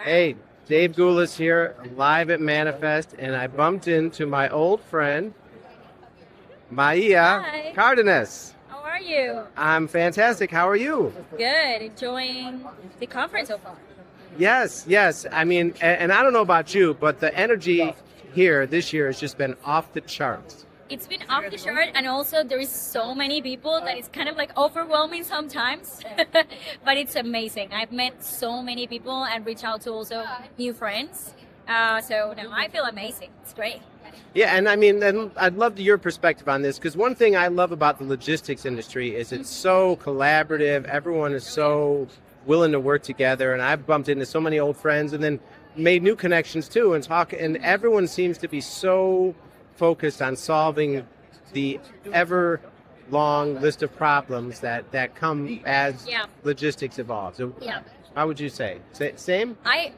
Hey, Dave Goulas here, live at Manifest, and I bumped into my old friend, Maria Hi. Cardenas. How are you? I'm fantastic. How are you? Good. Enjoying the conference so far. Yes. I mean, and I don't know about you, but the energy here this year has just been off the charts. It's been off the chart, and also there is so many people that it's kind of like overwhelming sometimes, but it's amazing. I've met so many people and reached out to also new friends. So no, I feel amazing. It's great. Yeah, and I mean, and I'd love your perspective on this, because one thing I love about the logistics industry is it's so collaborative. Everyone is so willing to work together, and I've bumped into so many old friends and then made new connections too, and everyone seems to be so focused on solving the ever long list of problems that come as logistics evolves. So how would you say? Same? I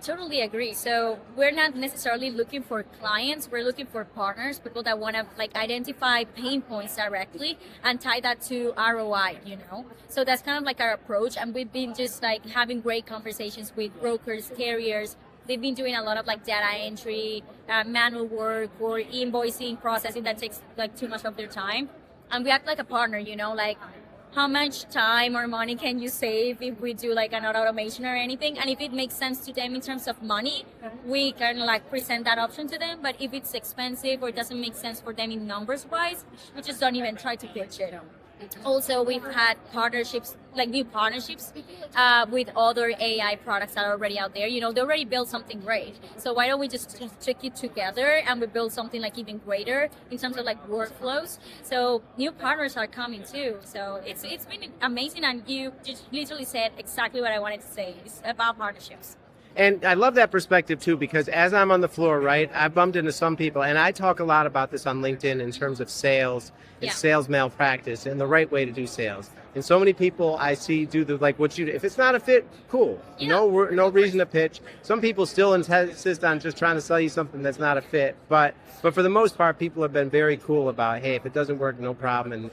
totally agree. So we're not necessarily looking for clients. We're looking for partners, people that want to like identify pain points directly and tie that to ROI, So that's kind of like our approach. And we've been just like having great conversations with brokers, carriers. They've been doing a lot of like data entry, manual work, or invoicing, processing that takes like too much of their time. And we act like a partner, like how much time or money can you save if we do like an automation or anything? And if it makes sense to them in terms of money, we can like present that option to them. But if it's expensive or doesn't make sense for them in numbers wise, we just don't even try to pitch it. Also, we've had partnerships, like new partnerships with other AI products that are already out there. They already built something great. So why don't we just check it together and we build something like even greater in terms of like workflows? So new partners are coming too. So it's been amazing, and you just literally said exactly what I wanted to say. It's about partnerships. And I love that perspective too, because as I'm on the floor, right, I bumped into some people, and I talk a lot about this on LinkedIn in terms of sales and sales malpractice and the right way to do sales. And so many people I see do what you do. If it's not a fit, cool. No reason to pitch. Some people still insist on just trying to sell you something that's not a fit. But for the most part, people have been very cool about, hey, if it doesn't work, no problem.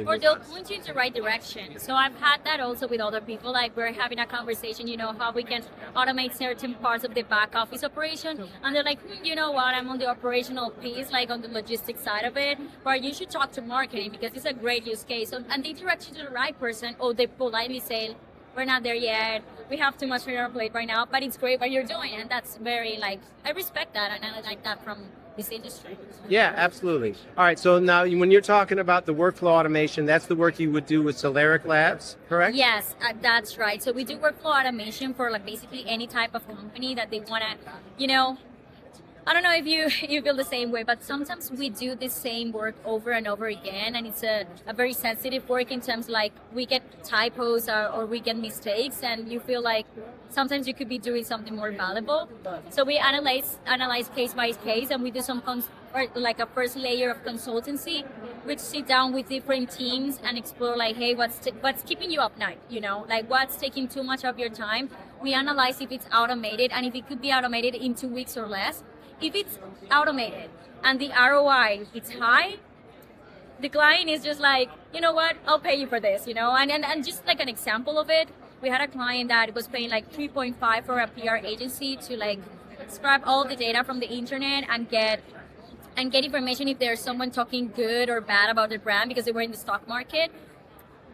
Or they'll point you in the right direction. So I've had that also with other people. Like we're having a conversation, how we can automate certain parts of the back office operation. And they're like, you know what, I'm on the operational piece, like on the logistics side of it. But you should talk to marketing because it's a great use case. And they direct you to the right person, or they politely say, we're not there yet, we have too much on our plate right now, but it's great what you're doing. And that's very I respect that, and I like that from this industry. Yeah, absolutely. All right, so now when you're talking about the workflow automation, that's the work you would do with Celerik Labs, correct? Yes, that's right. So we do workflow automation for basically any type of company that they want to, I don't know if you feel the same way, but sometimes we do the same work over and over again, and it's a very sensitive work in terms we get typos or we get mistakes, and you feel like sometimes you could be doing something more valuable. So we analyze case by case, and we do some a first layer of consultancy, which sit down with different teams and explore hey, what's keeping you up night? What's taking too much of your time? We analyze if it's automated and if it could be automated in 2 weeks or less. If it's automated and the ROI is high, the client is just you know what, I'll pay you for this, and just like an example of it, we had a client that was paying 3.5 for a PR agency to scrap all the data from the internet and get information if there's someone talking good or bad about the brand because they were in the stock market.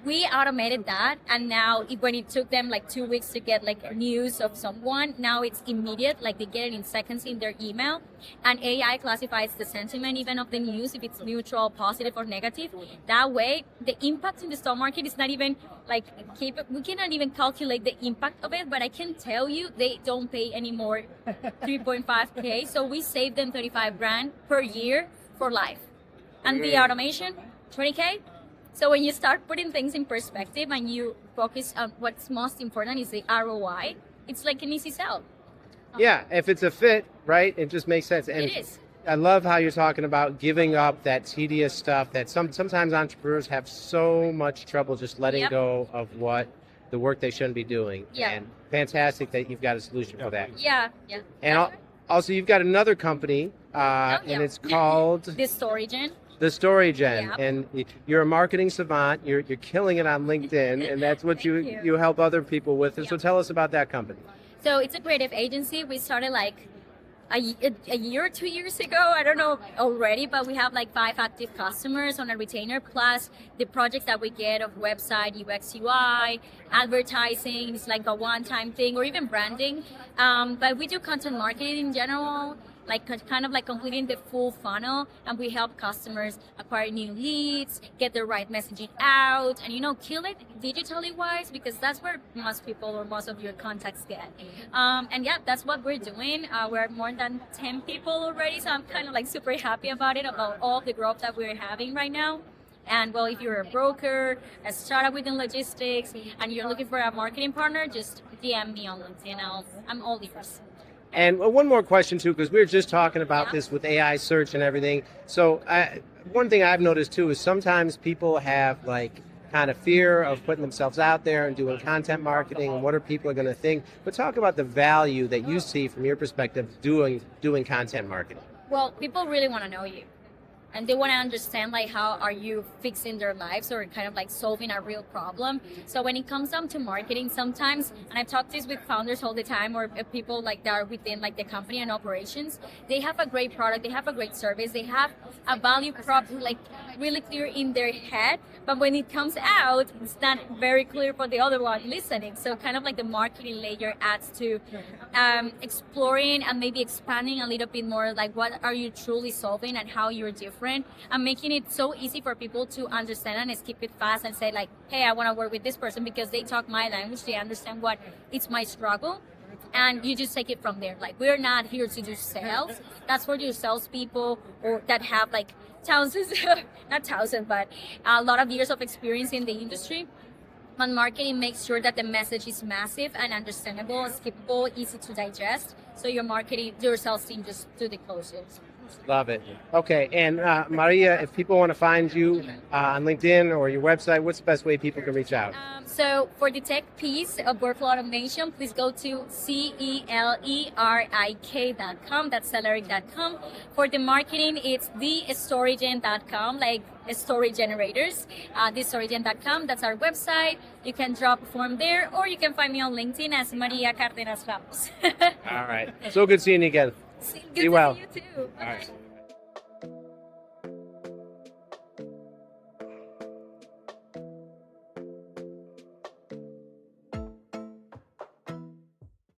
We automated that, and now when it took them 2 weeks to get news of someone, now it's immediate, they get it in seconds in their email, and AI classifies the sentiment even of the news, if it's neutral, positive, or negative. That way, the impact in the stock market is not even we cannot even calculate the impact of it, but I can tell you they don't pay anymore 3.5K, so we save them 35 grand per year for life. And the automation, 20K. So when you start putting things in perspective and you focus on what's most important is the ROI, it's like an easy sell. Yeah, if it's a fit, right, it just makes sense. And it is. I love how you're talking about giving up that tedious stuff that sometimes entrepreneurs have so much trouble just letting go of the work they shouldn't be doing. Yeah. And fantastic that you've got a solution for that. Yeah. And also you've got another company, and it's called... The StoryGen. The StoryGen, and you're a marketing savant. You're killing it on LinkedIn, and that's what you help other people with. And so tell us about that company. So it's a creative agency. We started like a year or 2 years ago. I don't know already, but we have like 5 active customers on a retainer, plus the projects that we get of website, UX, UI, advertising. It's like a one-time thing, or even branding. But we do content marketing in general, like kind of like completing the full funnel, and we help customers acquire new leads, get the right messaging out, and kill it digitally wise, because that's where most people or most of your contacts get. And yeah, that's what we're doing. We're more than 10 people already, so I'm kind of like super happy about it, about all the growth that we're having right now. And well, if you're a broker, a startup within logistics, and you're looking for a marketing partner, just DM me on LinkedIn. I'm all yours. And one more question too, because we were just talking about this with AI search and everything. So one thing I've noticed too is sometimes people have like kind of fear of putting themselves out there and doing content marketing and what are people going to think. But talk about the value that you see from your perspective doing content marketing. Well, people really want to know you. And they want to understand like how are you fixing their lives, or kind of like solving a real problem. So when it comes down to marketing, sometimes, and I've talked this with founders all the time, or people like that are within like the company and operations, they have a great product, they have a great service, they have a value prop like really clear in their head, but when it comes out, it's not very clear for the other one listening. So kind of like the marketing layer adds to exploring and maybe expanding a little bit more, like what are you truly solving and how you're different, and making it so easy for people to understand and skip it fast and say like, hey, I want to work with this person because they talk my language, they understand what it's my struggle. And you just take it from there. Like, we're not here to do sales. That's for your salespeople, or that have like thousands, not thousands, but a lot of years of experience in the industry. But marketing makes sure that the message is massive and understandable, skippable, easy to digest. So your sales team just do the closures. Love it. Okay, and Maria, if people want to find you on LinkedIn or your website, what's the best way people can reach out? So for the tech piece of workflow automation, please go to celerik.com. That's Celerik.com. For the marketing, it's thestorygen.com, like story generators. Thestorygen.com. That's our website. You can drop a form there, or you can find me on LinkedIn as Maria Cardenas Ramos. All right. So good seeing you again. Good Be to well. see you too. All right.